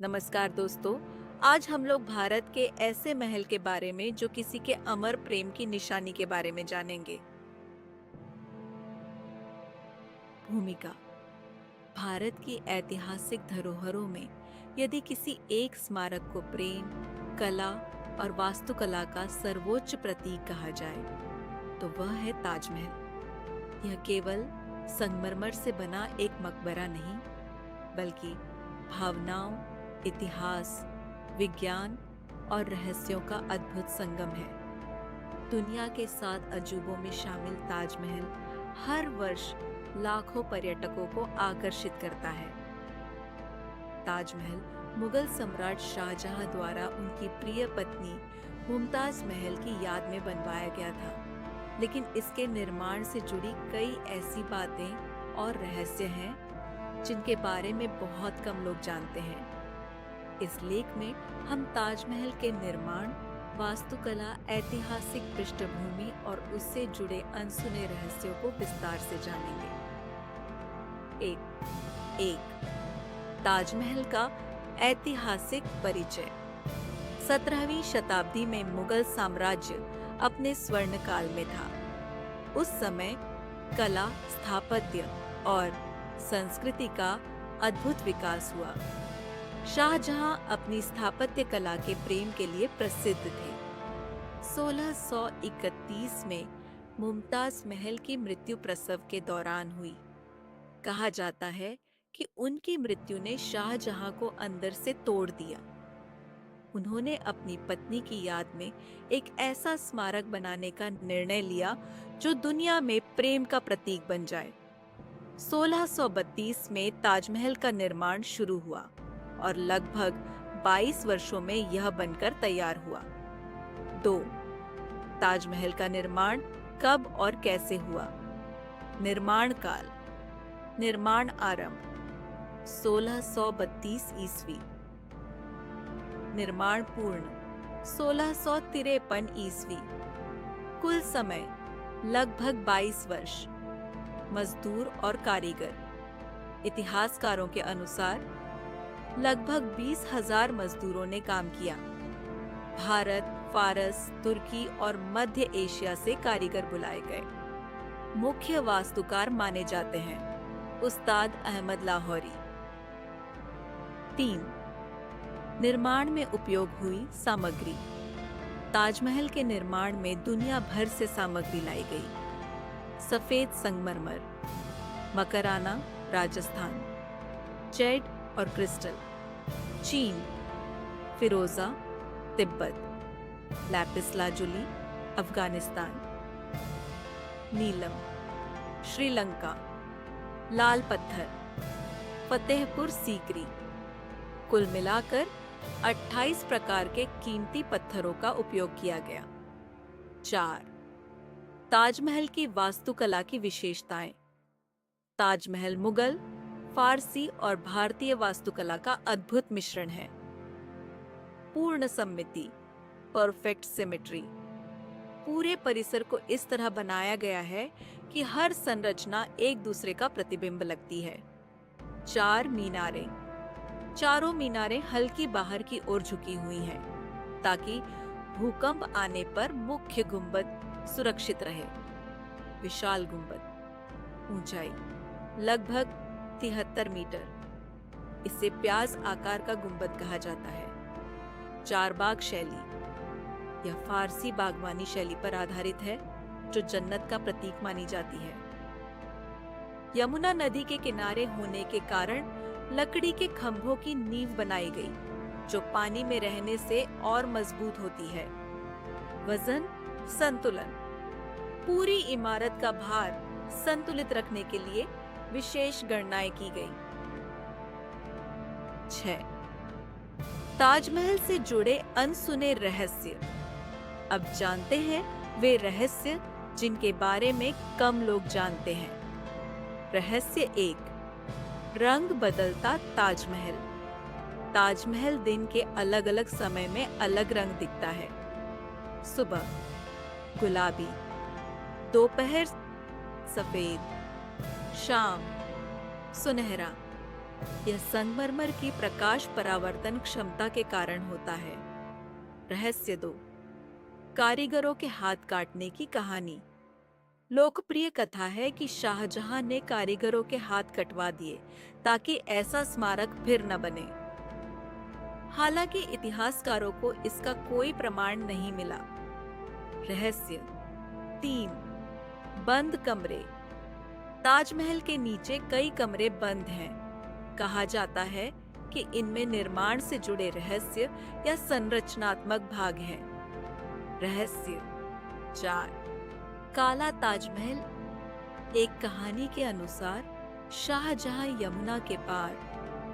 नमस्कार दोस्तों। आज हम लोग भारत के ऐसे महल के बारे में जो किसी के अमर प्रेम की निशानी के बारे में जानेंगे। भूमिका। भारत की ऐतिहासिक धरोहरों में यदि किसी एक स्मारक को प्रेम, कला और वास्तुकला का सर्वोच्च प्रतीक कहा जाए तो वह है ताजमहल। यह केवल संगमरमर से बना एक मकबरा नहीं, बल्कि भावनाओं, इतिहास, विज्ञान और रहस्यों का अद्भुत संगम है। दुनिया के 7 अजूबों में शामिल ताजमहल हर वर्ष लाखों पर्यटकों को आकर्षित करता है। ताजमहल मुगल सम्राट शाहजहां द्वारा उनकी प्रिय पत्नी मुमताज महल की याद में बनवाया गया था, लेकिन इसके निर्माण से जुड़ी कई ऐसी बातें और रहस्य हैं जिनके बारे में बहुत कम लोग जानते हैं। इस लेख में हम ताजमहल के निर्माण, वास्तुकला, ऐतिहासिक पृष्ठभूमि और उससे जुड़े अनसुने रहस्यों को विस्तार से जानेंगे। एक ताजमहल का ऐतिहासिक परिचय। 17वीं शताब्दी में मुगल साम्राज्य अपने स्वर्ण काल में था। उस समय कला, स्थापत्य और संस्कृति का अद्भुत विकास हुआ। शाहजहां अपनी स्थापत्य कला के प्रेम के लिए प्रसिद्ध थे। 1631 में मुमताज महल की मृत्यु प्रसव के दौरान हुई। कहा जाता है कि उनकी मृत्यु ने शाहजहां को अंदर से तोड़ दिया। उन्होंने अपनी पत्नी की याद में एक ऐसा स्मारक बनाने का निर्णय लिया जो दुनिया में प्रेम का प्रतीक बन जाए। 1632 में ताजमहल का निर्माण शुरू हुआ और लगभग 22 वर्षों में यह बनकर तैयार हुआ। 2. ताजमहल का निर्माण कब और कैसे हुआ? निर्माण काल। निर्माण आरंभ 1632 ईस्वी। निर्माण पूर्ण 1653 ईस्वी। कुल समय लगभग 22 वर्ष। मजदूर और कारीगर। इतिहासकारों के अनुसार लगभग 20,000 मजदूरों ने काम किया। भारत, फारस, तुर्की और मध्य एशिया से कारीगर बुलाए गए। मुख्य वास्तुकार माने जाते हैं उस्ताद अहमद लाहौरी। 3. निर्माण में उपयोग हुई सामग्री। ताजमहल के निर्माण में दुनिया भर से सामग्री लाई गई। सफेद संगमरमर, मकराना, राजस्थान। जेड और क्रिस्टल, चीन। फिरोजा, तिब्बत। Lapis lazuli, Afghanistan. नीलम, श्रीलंका। लाल पत्थर, फतेहपुर सीकरी। कुल मिलाकर 28 प्रकार के कीमती पत्थरों का उपयोग किया गया। 4. ताजमहल की वास्तुकला की विशेषताएं। ताजमहल मुगल, फारसी और भारतीय वास्तुकला का अद्भुत मिश्रण है। पूर्ण सममिति, परफेक्ट सिमेट्री। पूरे परिसर को इस तरह बनाया गया है कि हर संरचना एक दूसरे का प्रतिबिंब लगती है। 4 मीनारें। चारों मीनारें हल्की बाहर की ओर झुकी हुई हैं, ताकि भूकंप आने पर मुख्य गुंबद सुरक्षित रहे। विशाल गुंबद। ऊंचाई लगभग 73 मीटर। इसे प्याज आकार का गुंबद कहा जाता है। चारबाग शैली। यह फारसी बागवानी शैली पर आधारित है, जो जन्नत का प्रतीक मानी जाती है। यमुना नदी के किनारे होने के कारण लकड़ी के खंभों की नींव बनाई गई, जो पानी में रहने से और मजबूत होती है। वजन संतुलन। पूरी इमारत का भार संतुलित रखने के लिए विशेष गणनाएं की गई। 6. ताजमहल से जुड़े अनसुने रहस्य। अब जानते हैं वे रहस्य जिनके बारे में कम लोग जानते हैं। रहस्य 1. रंग बदलता ताजमहल। ताजमहल दिन के अलग अलग समय में अलग रंग दिखता है। सुबह गुलाबी, दोपहर सफेद, शाम सुनहरा, यह संगमरमर की प्रकाश परावर्तन क्षमता के कारण होता है। रहस्य 2, कारीगरों के हाथ काटने की कहानी। लोकप्रिय कथा है कि शाहजहां ने कारीगरों के हाथ कटवा दिए ताकि ऐसा स्मारक फिर न बने। हालांकि इतिहासकारों को इसका कोई प्रमाण नहीं मिला। रहस्य 3, बंद कमरे। ताजमहल के नीचे कई कमरे बंद हैं। कहा जाता है कि इनमें निर्माण से जुड़े रहस्य या संरचनात्मक भाग हैं। रहस्य 4, काला ताजमहल। एक कहानी के अनुसार शाहजहां यमुना के पार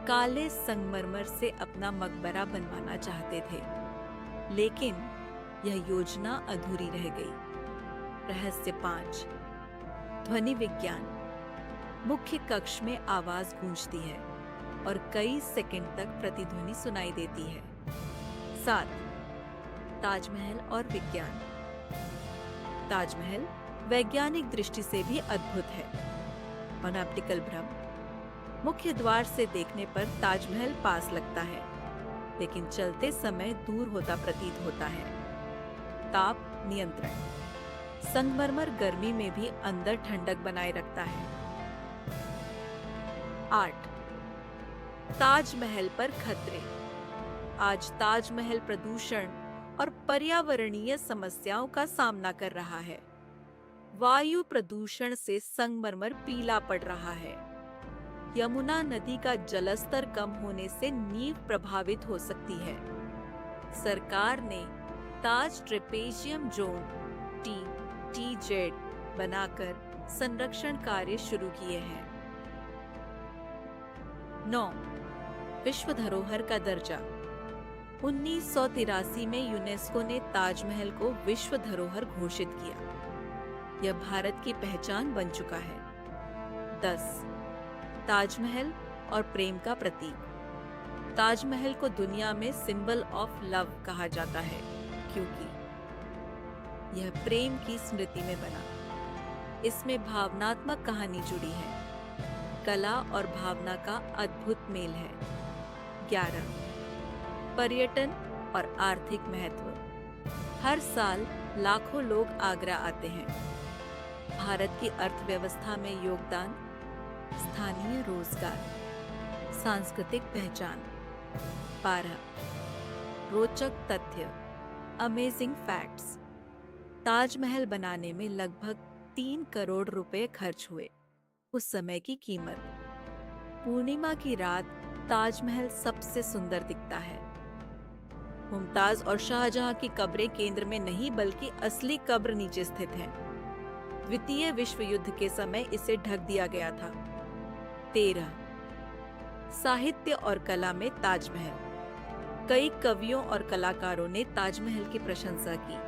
काले संगमरमर से अपना मकबरा बनवाना चाहते थे, लेकिन यह योजना अधूरी रह गई। रहस्य 5, ध्वनि विज्ञान। मुख्य कक्ष में आवाज गूंजती है और कई सेकंड तक प्रतिध्वनि सुनाई देती है। 7, ताजमहल और विज्ञान। ताजमहल वैज्ञानिक दृष्टि से भी अद्भुत है। ऑप्टिकल भ्रम। मुख्य द्वार से देखने पर ताजमहल पास लगता है, लेकिन चलते समय दूर होता प्रतीत होता है। ताप नियंत्रण। संगमरमर गर्मी में भी अंदर ठंडक बनाए रखता है। 8, ताजमहल पर खतरे। आज ताजमहल प्रदूषण और पर्यावरणीय समस्याओं का सामना कर रहा है। वायु प्रदूषण से संगमरमर पीला पड़ रहा है। यमुना नदी का जलस्तर कम होने से नींव प्रभावित हो सकती है। सरकार ने ताज ट्रेपेजियम जोन TTZ बनाकर संरक्षण कार्य शुरू किए हैं। 9, विश्व धरोहर का दर्जा। 1983 में यूनेस्को ने ताजमहल को विश्व धरोहर घोषित किया। यह भारत की पहचान बन चुका है। 10, ताजमहल और प्रेम का प्रतीक। ताजमहल को दुनिया में सिंबल ऑफ लव कहा जाता है, क्योंकि यह प्रेम की स्मृति में बना। इसमें भावनात्मक कहानी जुड़ी है। कला और भावना का अद्भुत मेल है। 11, पर्यटन और आर्थिक महत्व। हर साल लाखों लोग आगरा आते हैं। भारत की अर्थव्यवस्था में योगदान, स्थानीय रोजगार, सांस्कृतिक पहचान। 12, रोचक तथ्य, अमेजिंग फैक्ट्स। ताजमहल बनाने में लगभग 3 करोड़ रुपए खर्च हुए। उस समय की कीमत। पूर्णिमा की रात ताजमहल सबसे सुंदर दिखता है। मुमताज और शाहजहां की कब्रें केंद्र में नहीं, बल्कि असली कब्र नीचे स्थित है। द्वितीय विश्व युद्ध के समय इसे ढक दिया गया था। 13, साहित्य और कला में ताजमहल। कई कवियों और कलाकारों ने ताजमहल की प्रशंसा की।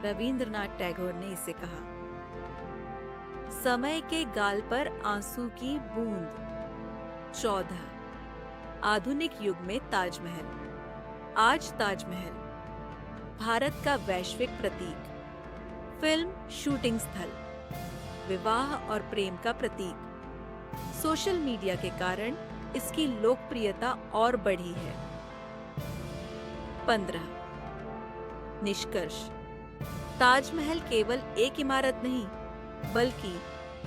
रविंद्रनाथ टैगोर ने इसे कहा, समय के गाल पर आंसू की बूंद। 14, आधुनिक युग में ताजमहल। आज ताजमहल भारत का वैश्विक प्रतीक, फिल्म शूटिंग स्थल, विवाह और प्रेम का प्रतीक। सोशल मीडिया के कारण इसकी लोकप्रियता और बढ़ी है। 15, निष्कर्ष। ताजमहल केवल एक इमारत नहीं, बल्कि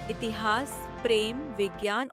इतिहास, प्रेम, विज्ञान